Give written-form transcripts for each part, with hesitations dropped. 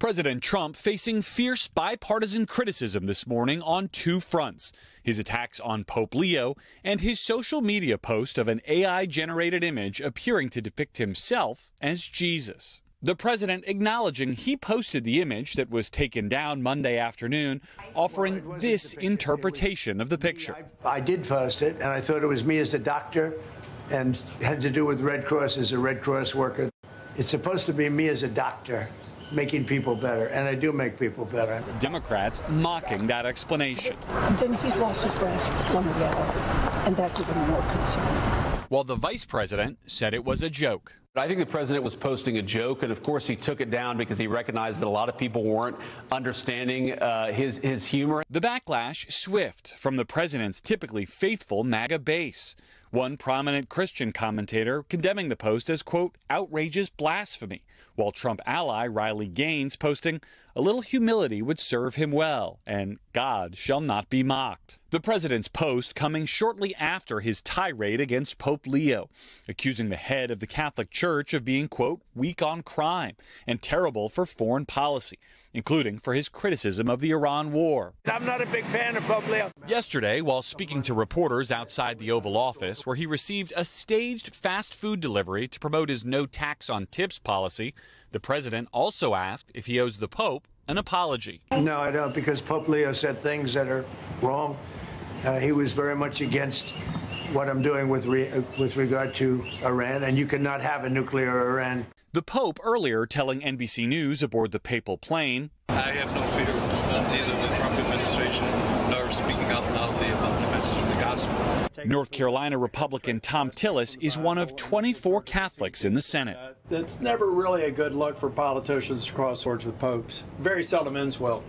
President Trump facing fierce bipartisan criticism this morning on two fronts: his attacks on Pope Leo and his social media post of an AI-generated image appearing to depict himself as Jesus. The president acknowledging he posted the image that was taken down Monday afternoon, offering this interpretation of the picture. I did post it, and I thought it was me as a doctor and had to do with Red Cross as a Red Cross worker. It's supposed to be me as a doctor making people better, and I do make people better. Democrats mocking that explanation. Then he's lost his grasp on reality, and that's even more concerning. While the vice president said it was a joke. I think the president was posting a joke, and of course he took it down because he recognized that a lot of people weren't understanding his humor. The backlash swift from the president's typically faithful MAGA base. One prominent Christian commentator condemning the post as, quote, outrageous blasphemy, while Trump ally Riley Gaines posting, a little humility would serve him well, and God shall not be mocked. The president's post coming shortly after his tirade against Pope Leo, accusing the head of the Catholic Church of being, quote, weak on crime and terrible for foreign policy, including for his criticism of the Iran war. I'm not a big fan of Pope Leo. Yesterday, while speaking to reporters outside the Oval Office, where he received a staged fast food delivery to promote his no tax on tips policy, the president also asked if he owes the Pope an apology. No, I don't, because Pope Leo said things that are wrong. He was very much against what I'm doing with regard to Iran, and you cannot have a nuclear Iran. The Pope earlier telling NBC News aboard the papal plane, I have no fear of neither the Trump administration nor speaking out loudly about the message of the gospel. North Carolina Republican Tom Tillis is one of 24 Catholics in the Senate. It's never really a good look for politicians to cross swords with popes. Very seldom ends well.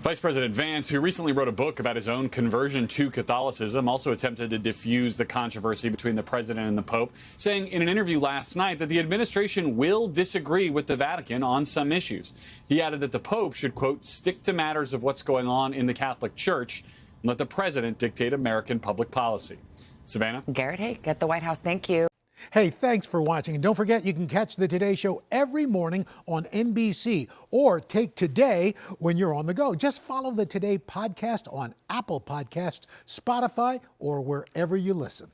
Vice President Vance, who recently wrote a book about his own conversion to Catholicism, also attempted to diffuse the controversy between the president and the Pope, saying in an interview last night that the administration will disagree with the Vatican on some issues. He added that the Pope should, quote, stick to matters of what's going on in the Catholic Church and let the president dictate American public policy. Savannah? Garrett Haake at the White House. Thank you. Hey, thanks for watching. And don't forget, you can catch the Today Show every morning on NBC or take Today when you're on the go. Just follow the Today podcast on Apple Podcasts, Spotify, or wherever you listen.